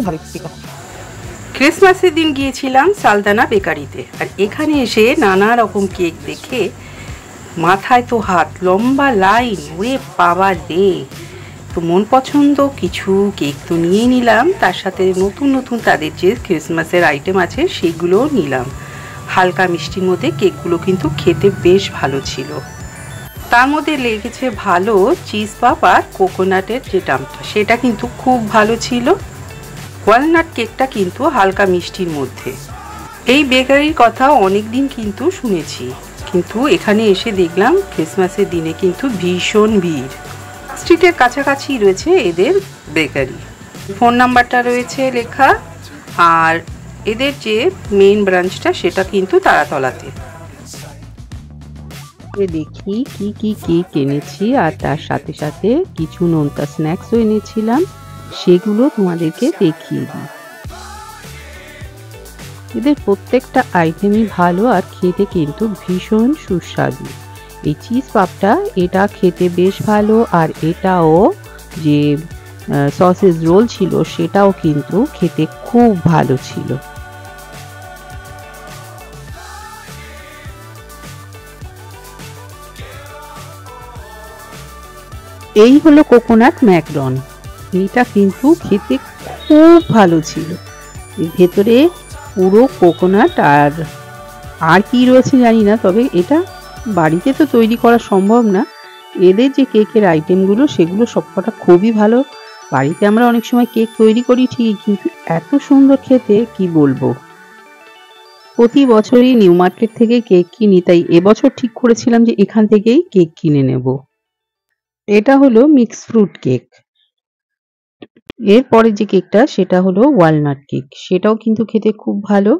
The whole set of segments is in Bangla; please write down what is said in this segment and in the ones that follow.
ভালো কেক। ক্রিসমাসের দিন গিয়েছিলাম সালদানা বেকারিতে, আর এখানে এসে নানা রকম কেক দেখে মাথায় তো হাত, লম্বা লাইন, ওরে বাবা রে। তো মন পছন্দ কিছু কেক তো নিয়েই নিলাম, তার সাথে নতুন নতুন তাদের যে ক্রিসমাসের আইটেম আছে সেগুলোও নিলাম। হালকা মিষ্টির মধ্যে কেকগুলো কিন্তু খেতে বেশ ভালো ছিল। তার মধ্যে লেগেছে ভালো চিজ পাপ আর কোকোনাটের যে ডামটা, সেটা কিন্তু খুব ভালো ছিল। ওয়ালনাট কেকটা কিন্তু হালকা মিষ্টির মধ্যে। এই বেকারির কথা অনেক দিন কিন্তু শুনেছি, কিন্তু এখানে এসে দেখলাম ক্রিসমাসের দিনে কিন্তু ভীষণ ভিড়। স্ট্রিটের কাছাকাছি রয়েছে এদের বেকারি, ফোন নাম্বারটা রয়েছে লেখা, আর এদের যে মেইন ব্রাঞ্চটা সেটা কিন্তু তারাতলাতে। দেখি কি কি কেক এনেছি, আর তার সাথে সাথে কিছু নোনতা স্ন্যাক্সও এনেছিলাম, সেগুলো তোমাদেরকে দেখিয়ে দিই। এদের প্রত্যেকটা আইটেমই ভালো আর খেতে কিন্তু ভীষণ সুস্বাদু। এই চিজ পাপটা এটা খেতে বেশ ভালো, আর এটাও যে সসেজ রোল ছিল সেটাও কিন্তু খেতে খুব ভালো ছিল। এই হলো কোকোনাট ম্যাকরন, এটা কিন্তু খেতে খুব ভালো ছিল। এর ভেতরে পুরো কোকোনাট আর কি রয়েছে জানি না, তবে এটা বাড়িতে তো তৈরি করা সম্ভব না। এদের যে কেকের আইটেমগুলো সেগুলো সবকটা খুবই ভালো। বাড়িতে আমরা অনেক সময় কেক তৈরি করি ঠিকই, কিন্তু এত সুন্দর খেতে কি বলবো। প্রতি বছরই নিউ মার্কেট থেকে কেক কিনি, তাই এবছর ঠিক করেছিলাম যে এখান থেকেই কেক কিনে নেব। এটা হলো মিক্স ফ্রুট কেক। এরপরে যে কেকটা সেটা হলো ওয়ালনাট কেক, সেটাও কিন্তু খেতে খুব ভালো।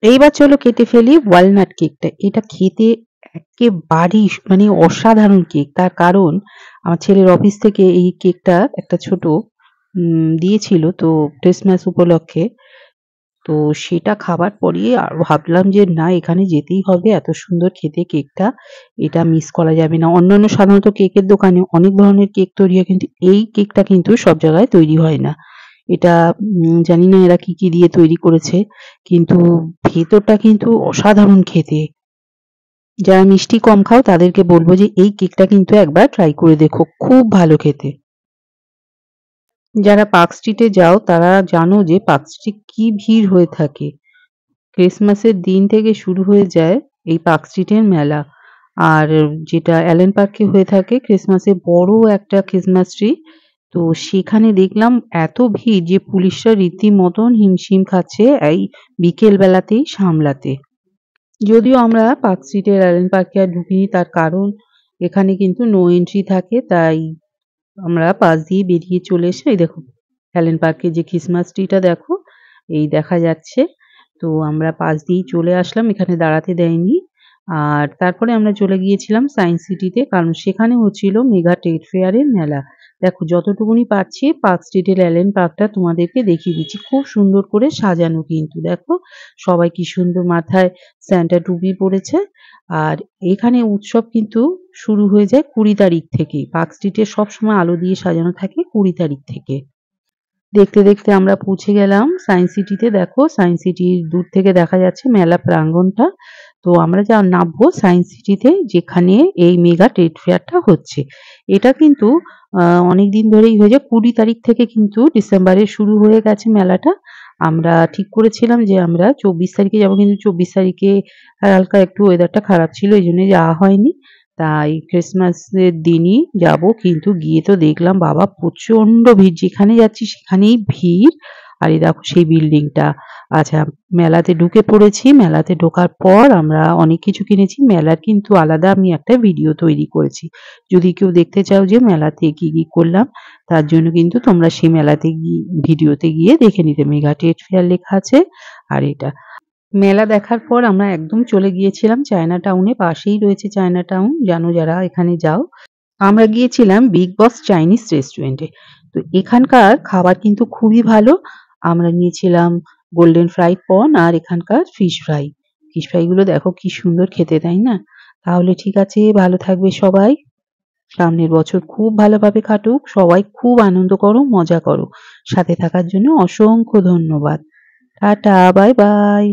এইবার চলো কেটে ফেলি ওয়ালনাট কেকটা। এটা খেতে একেবারেই মানে অসাধারণ কেক। তার কারণ আমার ছেলের অফিস থেকে এই কেকটা একটা ছোট দিয়েছিল তো ক্রিসমাস উপলক্ষে। তো সেটা খাবার পরেই আর ভাবলাম যে না, এখানে যেতেই হবে, এত সুন্দর খেতে কেকটা, এটা মিস করা যাবে না। অন্যান্য সাধারণত কেকের দোকানে অনেক ধরনের কেক তৈরি হয়, কিন্তু এই কেকটা কিন্তু সব জায়গায় তৈরি হয় না। এটা জানি না এরা কি কি দিয়ে তৈরি করেছে, কিন্তু ভেতরটা কিন্তু অসাধারণ খেতে। যারা মিষ্টি কম খাও তাদেরকে বলবো যে এই কেকটা কিন্তু একবার ট্রাই করে দেখো, খুব ভালো খেতে। যারা পার্ক স্ট্রিটে যাও তারা জানো যে পার্ক স্ট্রিট কি ভিড় হয়ে থাকে। ক্রিসমাসের দিন থেকে শুরু হয়ে যায় এই পার্ক স্ট্রিটের মেলা। আর যেটা অ্যালেন পার্কে হয়ে থাকে ক্রিসমাসে বড় একটা ক্রিসমাস ট্রি, তো সেখানে দেখলাম এত ভিড় যে পুলিশরা রীতিমতন হিমশিম খাচ্ছে এই বিকেল বেলাতেই সামলাতে। যদিও আমরা পার্ক স্ট্রিটের অ্যালেন পার্কে আর ঢুকিনি, তার কারণ এখানে কিন্তু নো এন্ট্রি থাকে, তাই আমরা পাশ দিয়ে বেরিয়ে চলে এসে এই দেখো অ্যালেন পার্কের যে ক্রিসমাস ট্রিটা দেখো এই দেখা যাচ্ছে। তো আমরা পাশ দিয়েই চলে আসলাম, এখানে দাঁড়াতে দেয়নি। আর তারপরে আমরা চলে গিয়েছিলাম সায়েন্স সিটিতে, কারণ সেখানে হচ্ছিল মেগা ট্রেড ফেয়ারের মেলা। দেখো যতটুকুনি পারছি পার্ক স্ট্রিটের অ্যালেন পার্কটা তোমাদেরকে দেখিয়ে দিচ্ছি, খুব সুন্দর করে সাজানো কিন্তু দেখো সবাই কি সুন্দর মাথায় স্যান্টা টুপি পরেছে। আর এখানে উৎসব কিন্তু শুরু হয়ে যায় 20 তারিখ থেকে। পার্ক স্ট্রিটে সবসময় আলো দিয়ে সাজানো থাকে 20 তারিখ থেকে। দেখতে দেখতে আমরা পৌঁছে গেলাম সায়েন্স সিটিতে। দেখো সায়েন্স সিটির দূর থেকে দেখা যাচ্ছে মেলা প্রাঙ্গণটা। তো আমরা যা নামবো সায়েন্স সিটিতে, যেখানে এই মেগা ট্রেড ফেয়ারটা হচ্ছে। এটা কিন্তু অনেকদিন ধরেই হয়ে যায়, 20 তারিখ থেকে কিন্তু ডিসেম্বরে শুরু হয়ে গেছে মেলাটা। আমরা ঠিক করেছিলাম যে আমরা 24 তারিখে যাবো, কিন্তু 24 তারিখে হালকা একটু ওয়েদারটা খারাপ ছিল, এই জন্য যাওয়া হয়নি। তাই ক্রিসমাসের দিনই যাবো, কিন্তু গিয়ে তো দেখলাম বাবা প্রচন্ড ভিড়, যেখানে যাচ্ছি সেখানেই ভিড়। আর এই দেখো সেই বিল্ডিংটা। আচ্ছা, মেলাতে ঢুকে পড়েছি। মেলাতে ঢোকার পর আমরা অনেক কিছু কিনেছি। মেলার কিন্তু আলাদা আমি একটা ভিডিও তৈরি করেছি, যদি কেউ দেখতে চাও যে মেলাতে কি কি করলাম, তার জন্য কিন্তু তোমরা সেই মেলাতে ভিডিওতে গিয়ে দেখে নিতে। মেগা ট্রেড ফেয়ার লেখা আছে। আর এটা মেলা দেখার পর আমরা একদম চলে গিয়েছিলাম চায়না টাউনে, পাশেই রয়েছে চায়না টাউন, জানো যারা এখানে যাও। আমরা গিয়েছিলাম বিগ বস চাইনিজ রেস্টুরেন্টে। তো এখানকার খাবার কিন্তু খুবই ভালো। আমরা নিয়েছিলাম গোল্ডেন ফ্রাইড প্রন আর এখানকার ফিশ ফ্রাই। ফিশ ফ্রাই গুলো দেখো কি সুন্দর খেতে, তাই না? তাহলে ঠিক আছে, ভালো থাকবে সবাই। সামনের বছর খুব ভালোভাবে কাটুক। সবাই খুব আনন্দ করো, মজা করো। সাথে থাকার জন্য অসংখ্য ধন্যবাদ। Tata, bye bye.